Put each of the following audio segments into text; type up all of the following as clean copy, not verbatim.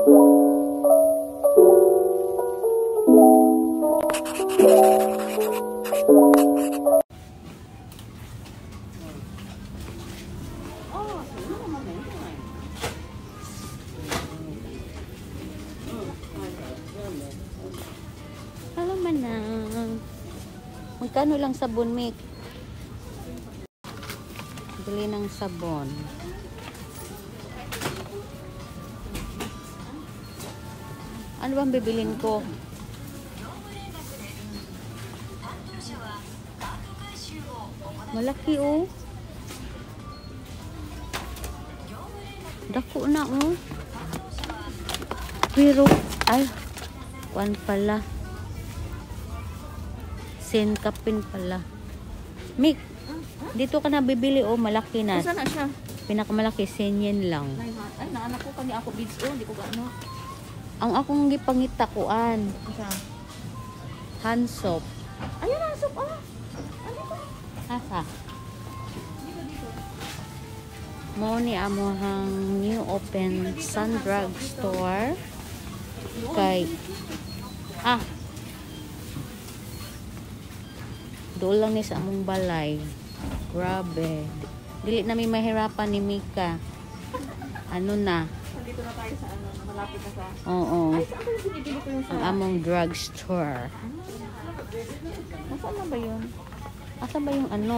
Hello, manang. Magkano lang sabon, Mick? Bili ng sabon. Ano bang bibilin ko? Malaki, oh. Dako na, oh. Pero, ay, kuan pala. Sen kapin pala. Mick, dito ka na bibili, oh. Malaki na. Saan na siya? Pinakamalaki, 100 yen lang. Ay, naanak ko kani ako bids, oh. Hindi ko gaano. Ang akong gipangita kuan. Hand soap. Ayun na, soup, ah. Ano ko? Asa? Dito, dito. Mo ni amohang new open Sun Drug Store. Kay doon lang ni sa among balay. Grabe. Dili na may mahirapan ni Mika. Ano na? Dito na tayo sa ano, malapit na sa... Oo. Ay, saan ko yung binibili ko yung sa... Ang among drugstore. Nasaan na ba yun? Asa ba yung ano?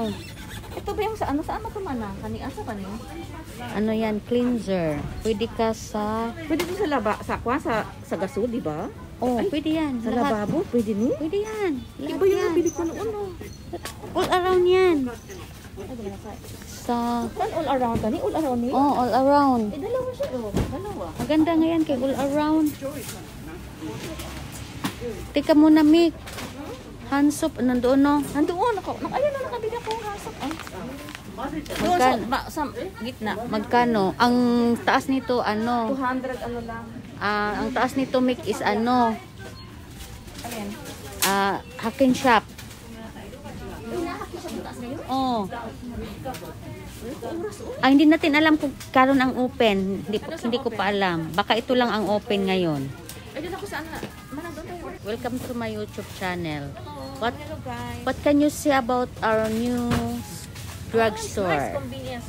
Ito ba yung sa ano? Saan matumana? Asa ka niyo? Ano yan? Cleanser. Pwede ka sa... Pwede din sa laba, sa gasol, di ba? Oh, Ay, pwede yan. Sa Lahat. lababo, pwede ni? Pwede yan. Lahat Iba yung yan. nabili ko noon, no? All around yan. Sa... Saan all around ka ni? All around ni? Oh, all around. Eh, dalawa siya, oh. Dalawa. Maganda nga yan kay all around. Teka muna, Mick. Hand soap, nandoon, no? Nandoon ako. Ayun na, nakabili ako ng hasap. Ay. Doon sa gitna. Magkano? Ang taas nito, ano? 200 ano lang. Ang taas nito, Mick, is ano? Alin? Hakin shop. Oh. Hindi natin alam kung karon ang open. Hindi ko pa alam. Baka ito lang ang open ngayon. Ay, doon ako saan na? Doon tayo. Welcome to my YouTube channel. Hello, guys. What can you say about our new drugstore? Nice convenience.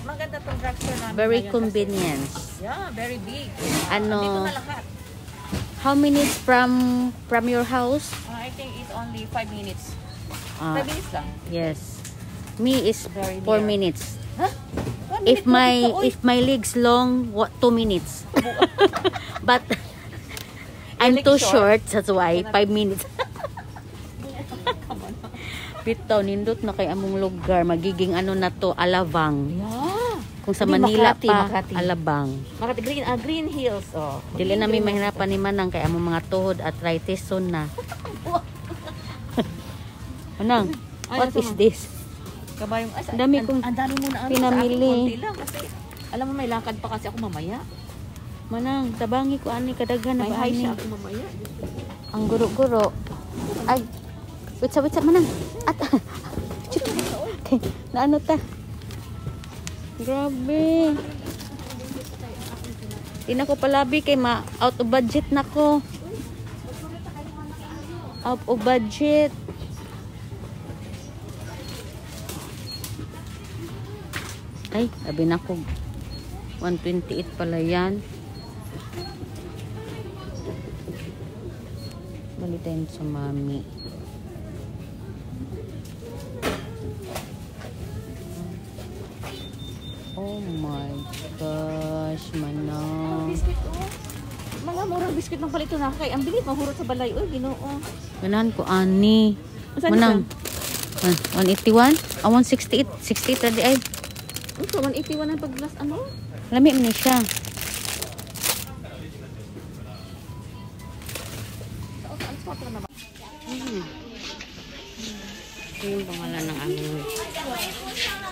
Maganda tong drugstore namin. Very ngayon convenient. kasi- Yeah, very big. Ano? Dito na lahat. How minutes from your house? I think it's only 5 minutes. 5 Ah, minutes lang. yes. Me is Very 4 near. minutes. Huh? 1 minute If my legs long, 2 minutes. But I'm legs too short? short, that's why 5 minutes. Bitaw nindot na kay among lugar, magiging ano na to, Alabang. Yeah. Kung sa Hindi, Manila Makati, pa, Makati. Alabang. Makati Green Hills, oh. Dili na may mahirapan ni Manang kay among mga tuhod arthritis son na. Manang, Ay, what nasa is mo? this? Kabayong, ay, Ang dami kong ang dami muna pinamili. Sa akin, konti lang kasi alam mo may lakad pa kasi ako mamaya. Manang, tabangi ko ani kadaghan na May ba high ani? siya ako mamaya. Ang guro-guro. Ay, wait sa Manang. At, okay, na ano ta? Grabe. Di na ko palabi kay out of budget na ko. Out of budget. Ay, sabi na ko 128 pala yan. Balitain sa mami. Oh my gosh, Manang. Biscuit, oh. Mga murang biscuit ng palito na kay. Ang bilis, mahurot sa balay. Uy, ginoo. Ganahan ko, ani. Saan Manang. 181? 168. 68 ready ay. Ito, 181 ang pag-glass, ano? Lami mo na siya. Ito yung pangalan ng aming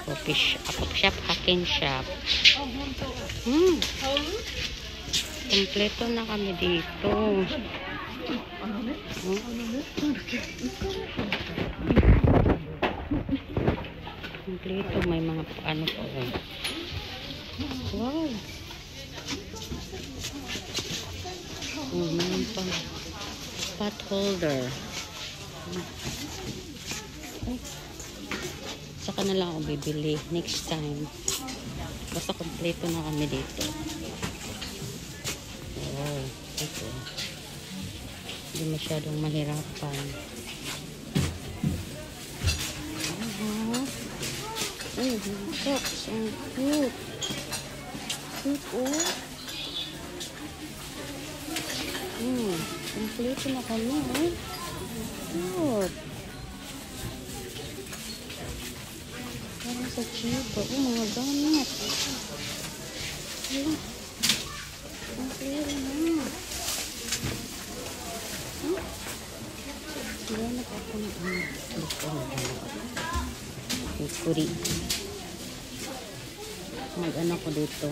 coffee shop, Hakin shop. Kompleto na kami dito. Kompleto, may mga ano po. Wow. Oh, meron pang pot holder. Ay. Saka na lang ako bibili next time. Basta kompleto na kami dito. Oh, ito. Hindi masyadong mahirapan. Oh, socks. Ang cute. Cute, oh. Kompleto na kami, oh. Cute. Parang sa chiba. Oh, mga gamit. Ayan. Kompleto na. Ganap ako ng kuri. Mag-ano ko dito.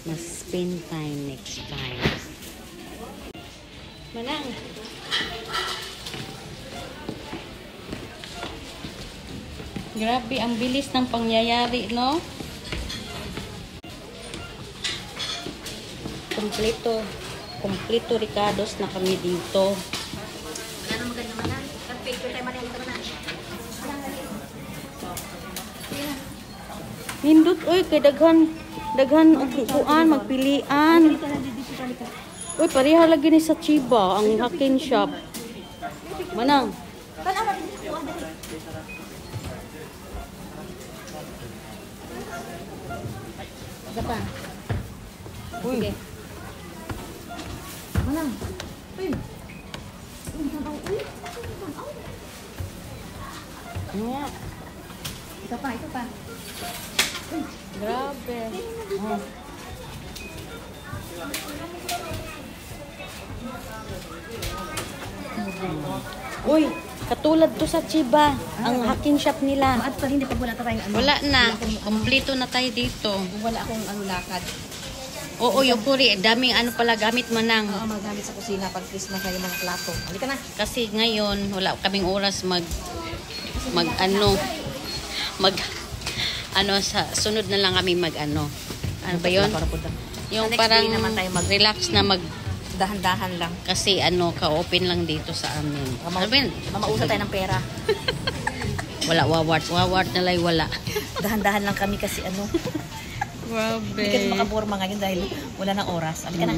Mas spend time next time. Manang. Grabe, ang bilis ng pangyayari, no? Kompleto Ricardos na kami dito. Ano maganda Manang? Picture tayo Manang. Nindot, oy, kay daghan og kuan magpilian. Uy, pareha lagi ni sa Chiba, ang Hakin shop. Manang. Ada pa. Uy. Sige. Manang. Uy. Nga. Ito pa. Grabe. Oh. Uy, katulad to sa Chiba, ang Hakin shop nila. Maat pa hindi pag wala tayong ano. Wala na. Kompleto na tayo dito. Wala akong ano lakad. Oo, yung kuri, daming ano pala gamit Manang. Oo, magamit sa kusina pag Christmas na yung mga plato. Halika na. Kasi ngayon, wala kaming oras mag sa sunod na lang kami ano ba yun? Yung Sa next parang day naman tayo relax na dahan-dahan lang. kasi ka-open lang dito sa amin. Ano ba yun? Mamausa tayo ng pera. Wala, wawart na lang wala. Dahan-dahan lang kami kasi ano. Grabe. Hindi kasi makaporma ngayon dahil wala ng oras. Halika na.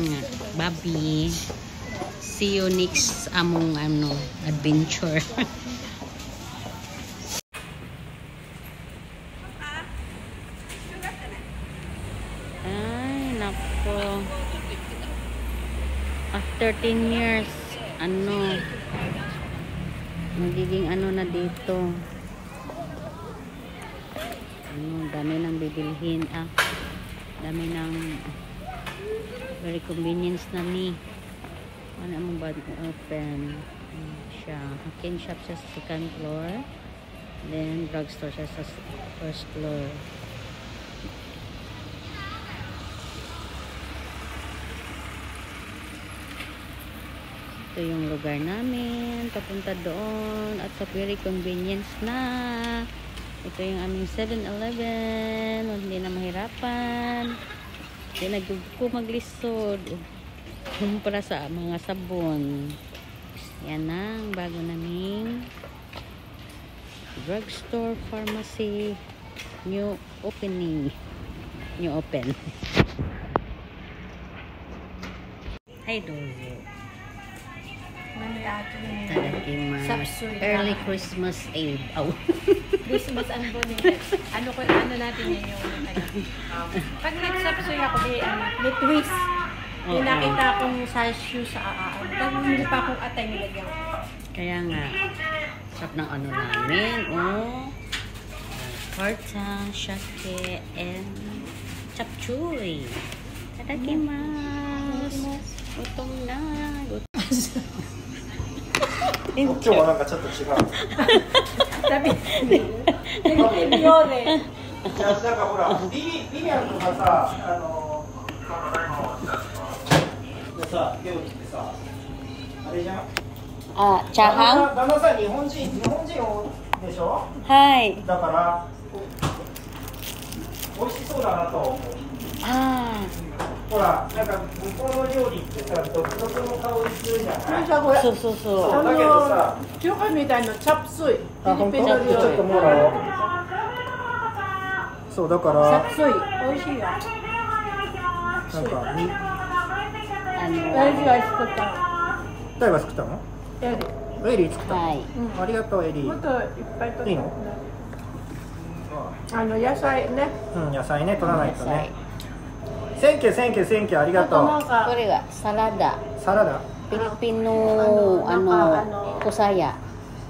Bobby, see you next among adventure. Ay, nako. After 10 years, magiging na dito. Dami ng bibilhin. Dami ng very convenience na ni. Ano mo ba open? Siya. Hakin shop siya sa second floor. Then, drugstore siya sa first floor. Ito yung lugar namin. Papunta doon. At sa very convenience na. Ito yung aming 7-Eleven. Hindi na mahirapan. Hindi nagdugo maglisod. Kumpara sa mga sabon. Yan ang bago naming drugstore, pharmacy, new opening. New open. Hi, Dozo. Tadakimasu. Early Christmas Eve. Oh. Christmas ano din. Ano natin yun yung pag nag-sapsoy ako, may twist. Yung nakita akong size shoe sa pag hindi pa akong atay nilagyan. Kaya nga, sarap ng namin. Horta, shake, and chapchuy. Tadakimasu. Gutom na. 今日はなんかちょっと違う。 Sabi, hindi yun eh. いやなんかほらリアンとかさでさゲオに行ってさあれじゃん。Chahang? 旦那さん日本人でしょ。はい。だから美味しそうだなと思う。ほら、なんか向こうの料理ってさ、独特の香りするじゃない。さ、これ、そうそうそう。だけどさ、中華みたいなチャプスイ。フあ、ィリ本当ピンの料理。ちょっともらおう。そう、だかチャら、プスイ、美味しいよ。なんか、大事が作った誰が作ったの？の。エリー作ったの？はい。ありがとう、エリー。もっといっぱい取って。いいの？野菜ね。うん、野菜ね、取らないと野菜ね。センキュー、センキュー、センキュー、ありがあとなんとかこれがサラダ。う。サラダ？ピリピンのコサヤ。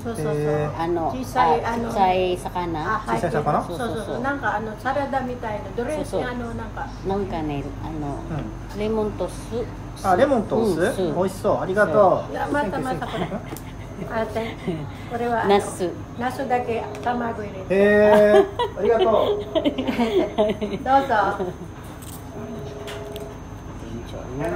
そうそうそう。へ小さい小さい魚。入ってる小さい魚そうそうそう。なんかサラダみたいなドレッシングそうそうなんか。なんかね、レモンと酢。あ、レモンとお酢？うん酢美味しそう、ありがとう。いやまたまたこれ。あてこれはナス。ナスだけ卵入れて。へー、ありがとう。どうぞ。店長ね。